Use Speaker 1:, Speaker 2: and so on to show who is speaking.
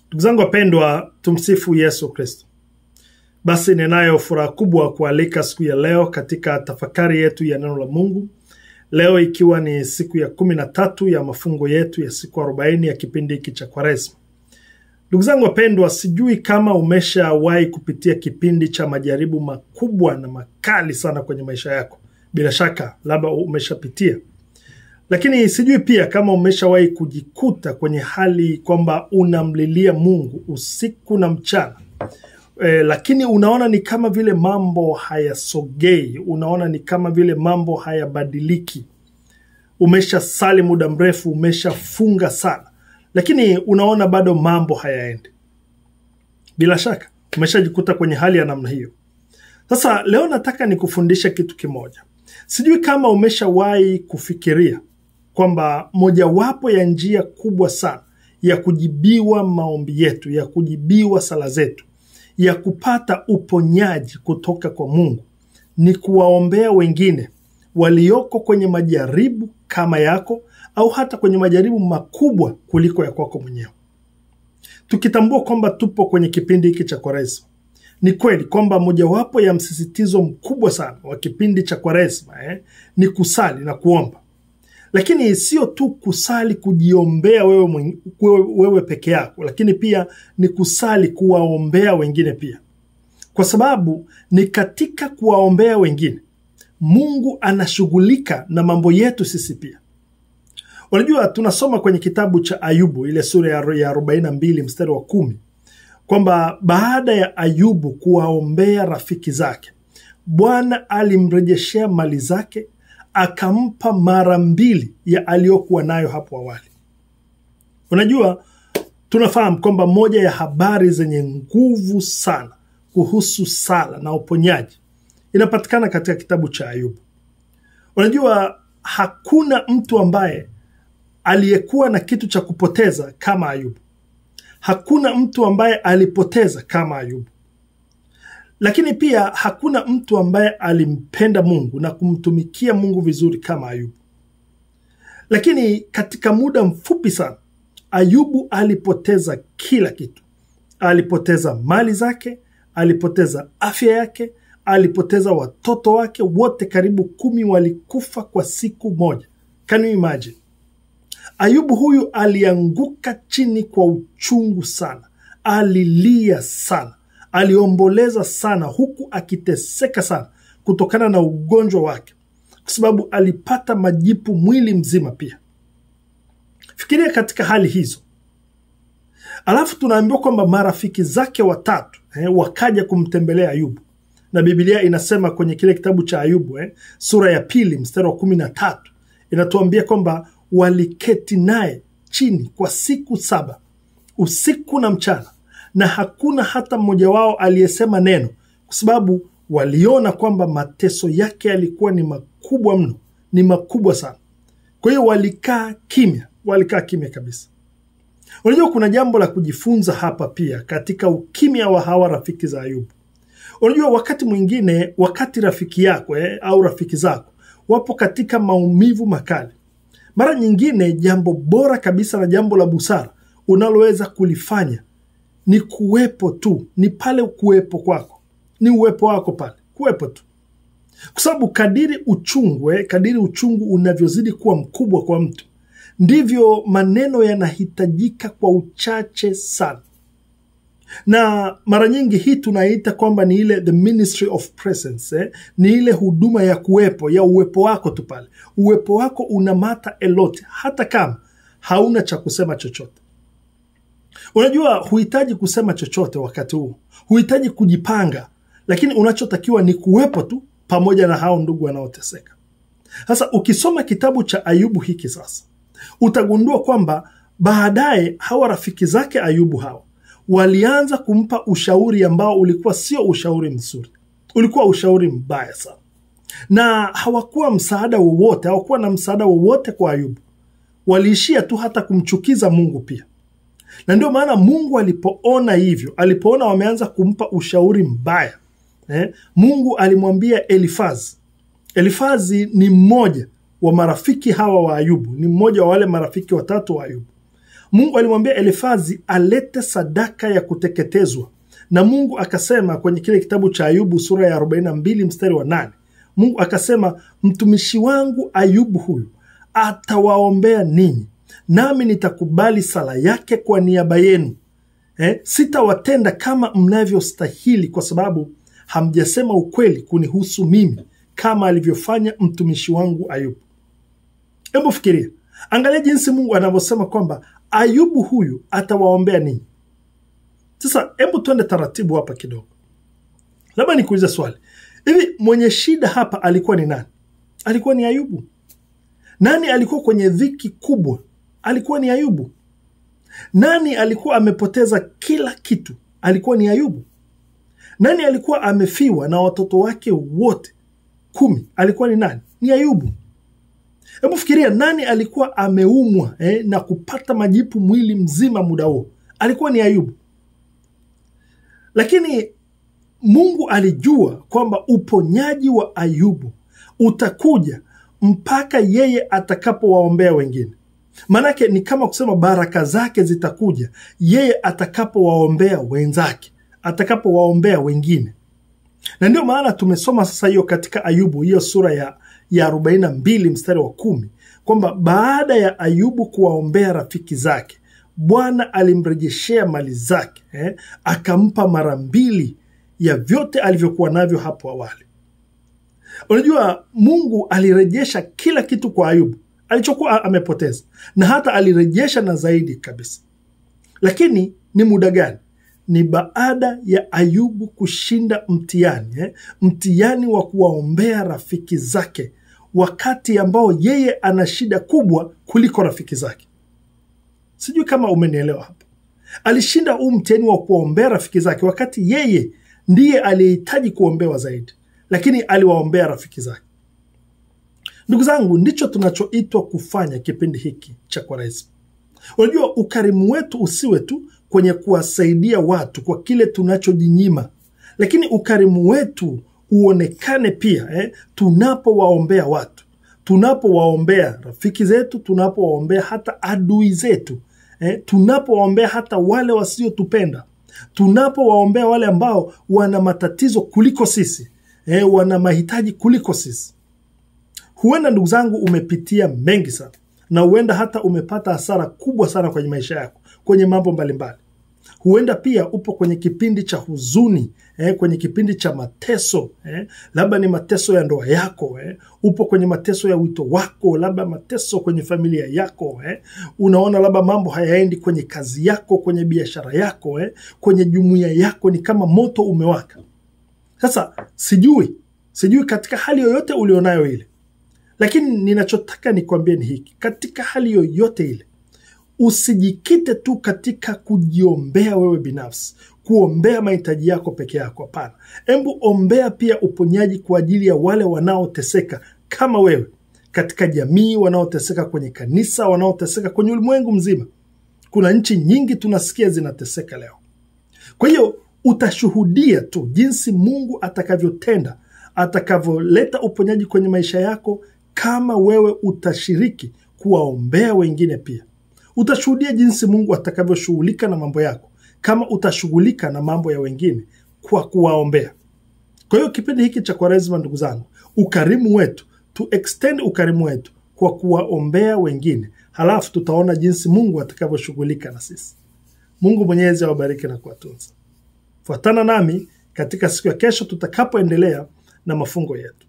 Speaker 1: Ndugu zangu wapendwa, tumsifu Yesu Kristo. Basi ninayo furaha kubwa kualika siku ya leo katika tafakari yetu ya neno la Mungu. Leo ikiwa ni siku ya 13 ya mafungo yetu ya siku 40 ya kipindi hiki cha Kwaresma. Ndugu zangu wapendwa, sijui kama umeshawahi kupitia kipindi cha majaribu makubwa na makali sana kwenye maisha yako. Bila shaka labda umeshapitia. Lakini sijui pia kama umeshawahi kujikuta kwenye hali kwamba unamlilia Mungu usiku na mchana. Lakini unaona ni kama vile mambo hayasogei, unaona ni kama vile mambo hayabadiliki. Umeshasali muda mrefu, umeshafunga sana, lakini unaona bado mambo hayaendi. Bila shaka umeshajikuta kwenye hali ya namna hiyo. Sasa leo nataka nikufundishe kitu kimoja. Sijui kama umeshawahi kufikiria kwamba mojawapo ya njia kubwa sana ya kujibiwa maombi yetu, ya kujibiwa sala zetu, ya kupata uponyaji kutoka kwa Mungu ni kuwaombea wengine walioko kwenye majaribu kama yako au hata kwenye majaribu makubwa kuliko ya kwako mwenyewe. Tukitambua kwamba tupo kwenye kipindi hiki cha Kwaresma, ni kweli kwamba mojawapo ya msisitizo mkubwa sana wa kipindi cha Kwaresma ni kusali na kuomba. Lakini sio tu kusali kujiombea wewe peke yako, lakini pia ni kusali kuwaombea wengine pia. Kwa sababu ni katika kuwaombea wengine Mungu anashughulika na mambo yetu sisi pia. Unajua, tunasoma kwenye kitabu cha Ayubu, ile sura ya 42 mstari wa 10, kwamba baada ya Ayubu kuwaombea rafiki zake, Bwana alimrejeshea mali zake, akampa mara 2 ya aliyokuwa nayo hapo awali. Unajua, tunafahamu kwamba moja ya habari zenye nguvu sana kuhusu sala na uponyaji inapatikana katika kitabu cha Ayubu. Unajua, hakuna mtu ambaye aliyekuwa na kitu cha kupoteza kama Ayubu. Hakuna mtu ambaye alipoteza kama Ayubu. Lakini pia hakuna mtu ambaye alimpenda Mungu na kumtumikia Mungu vizuri kama Ayubu. Lakini katika muda mfupi sana, Ayubu alipoteza kila kitu. Alipoteza mali zake, alipoteza afya yake, alipoteza watoto wake wote karibu 10 walikufa kwa siku moja. Can you imagine? Ayubu huyu alianguka chini kwa uchungu sana. Alilia sana. Aliomboleza sana huku akiteseka sana kutokana na ugonjwa wake, kwa sababu alipata majipu mwili mzima pia. Fikiria katika hali hizo. Alafu tunaambiwa kwamba marafiki zake 3 wakaja kumtembelea Ayubu. Na Biblia inasema kwenye kile kitabu cha Ayubu sura ya 2 mstari wa 13, inatuambia kwamba waliketi naye chini kwa siku 7 usiku na mchana, na hakuna hata mmoja wao aliyesema neno, kwa sababu waliona kwamba mateso yake yalikuwa ni makubwa mno, ni makubwa sana. Kwa hiyo walikaa kimya kabisa. Unajua, kuna jambo la kujifunza hapa pia katika ukimya wa hawa rafiki za Ayubu. Unajua, wakati mwingine, wakati rafiki yako au rafiki zako wapo katika maumivu makali, mara nyingine jambo bora kabisa na jambo la busara unaloweza kulifanya ni kuwepo tu, ni pale kuwepo kwako, ni uwepo wako pale, kuwepo tu. Kwa sababu kadiri uchungu unavyozidi kuwa mkubwa kwa mtu, ndivyo maneno yanahitajika kwa uchache sana. Na mara nyingi hii tunaita kwamba ni ile the ministry of presence, ni ile huduma ya kuwepo, ya uwepo wako tu pale. Uwepo wako una matter a lot, hata kama hauna cha kusema chochote. Unajua, huhitaji kusema chochote wakati huu, huhitaji kujipanga, lakini unachotakiwa ni kuwepo tu pamoja na hao ndugu wanaoteseka. Sasa ukisoma kitabu cha Ayubu hiki sasa, utagundua kwamba baadaye hawa rafiki zake Ayubu hawa walianza kumpa ushauri ambao ulikuwa sio ushauri mzuri, ulikuwa ushauri mbaya sana. Na hawakuwa na msaada wowote kwa Ayubu. Waliishia tu hata kumchukiza Mungu pia. Na ndio maana Mungu alipoona hivyo, alipoona wameanza kumpa ushauri mbaya, Mungu alimwambia Elifazi. Elifazi ni mmoja wa marafiki hawa wa Ayubu, ni mmoja wa wale marafiki 3 wa Ayubu. Mungu alimwambia Elifazi alete sadaka ya kuteketezwa. Na Mungu akasema kwenye kile kitabu cha Ayubu sura ya 42 mstari wa 8. Mungu akasema, mtumishi wangu Ayubu huyu atawaombea ninyi, nami nitakubali sala yake kwa niaba yenu. Sitawatenda kama mnavyostahili, kwa sababu hamjasema ukweli kunihusu mimi, kama alivyofanya mtumishi wangu Ayubu. Hebu fikiria, angalia jinsi Mungu anavyosema kwamba Ayubu huyu atawaombea ninyi. Sasa hebu tuende taratibu hapa kidogo. Labda nikuulize swali. Hivi mwenye shida hapa alikuwa ni nani? Alikuwa ni Ayubu. Nani alikuwa kwenye dhiki kubwa? Alikuwa ni Ayubu. Nani alikuwa amepoteza kila kitu? Alikuwa ni Ayubu. Nani alikuwa amefiwa na watoto wake wote 10? Alikuwa ni nani? Ni Ayubu. Hebu fikiria, nani alikuwa ameumwa na kupata majipu mwili mzima muda huo? Alikuwa ni Ayubu. Lakini Mungu alijua kwamba uponyaji wa Ayubu utakuja mpaka yeye atakapowaombea wengine. Manake ni kama kusema baraka zake zitakuja yeye atakapowaombea wenzake, atakapowaombea wengine. Na ndio maana tumesoma sasa hiyo katika Ayubu, hiyo sura ya 42 mstari wa 10, kwamba baada ya Ayubu kuwaombea rafiki zake, Bwana alimrejeshea mali zake, akampa mara 2 ya vyote alivyokuwa navyo hapo awali. Unajua, Mungu alirejesha kila kitu kwa Ayubu alichokuwa amepoteza, na hata alirejesha na zaidi kabisa. Lakini ni muda gani? Ni baada ya Ayubu kushinda mtihani wa kuwaombea rafiki zake, wakati ambao yeye ana shida kubwa kuliko rafiki zake. Sijui kama umenielewa hapa. Alishinda huu mtihani wa kuwaombea rafiki zake wakati yeye ndiye aliyehitaji kuombewa zaidi, lakini aliwaombea rafiki zake. Ndugu zangu, ndicho tunachoitwa kufanya kipindi hiki cha Kwaresma. Unajua, ukarimu wetu usiwe tu kwenye kuwasaidia watu kwa kile tunachojinyima, lakini ukarimu wetu uonekane pia tunapowaombea watu, tunapowaombea rafiki zetu, tunapowaombea hata adui zetu, tunapowaombea hata wale wasiotupenda, tunapowaombea wale ambao wana matatizo kuliko sisi, wana mahitaji kuliko sisi. Huenda ndugu zangu umepitia mengi sana, na huenda hata umepata hasara kubwa sana kwenye maisha yako, kwenye mambo mbalimbali. Huenda pia upo kwenye kipindi cha huzuni, kwenye kipindi cha mateso, labda ni mateso ya ndoa yako, upo kwenye mateso ya wito wako, labda mateso kwenye familia yako, unaona labda mambo hayaendi kwenye kazi yako, kwenye biashara yako, kwenye jumuiya yako, ni kama moto umewaka. Sasa sijui katika hali yoyote ulionayo ile, lakini ninachotaka nikwambie ni hiki: katika hali yoyote ile, usijikite tu katika kujiombea wewe binafsi, kuombea mahitaji yako peke yako. Hapana, hebu ombea pia uponyaji kwa ajili ya wale wanaoteseka kama wewe, katika jamii, wanaoteseka kwenye kanisa, wanaoteseka kwenye ulimwengu mzima. Kuna nchi nyingi tunasikia zinateseka leo. Kwa hiyo utashuhudia tu jinsi Mungu atakavyotenda, atakavyoleta uponyaji kwenye maisha yako, kama wewe utashiriki kuwaombea wengine pia. Utashuhudia jinsi Mungu atakavyoshughulika na mambo yako kama utashughulika na mambo ya wengine kwa kuwaombea. Kwa hiyo kipindi hiki cha Kwaresma, ndugu zangu, ukarimu wetu, tu extend ukarimu wetu kwa kuwaombea wengine, halafu tutaona jinsi Mungu atakavyoshughulika na sisi. Mungu Mwenyezi awabariki na kuwatunza. Fuatana nami katika siku ya kesho tutakapoendelea na mafungo yetu.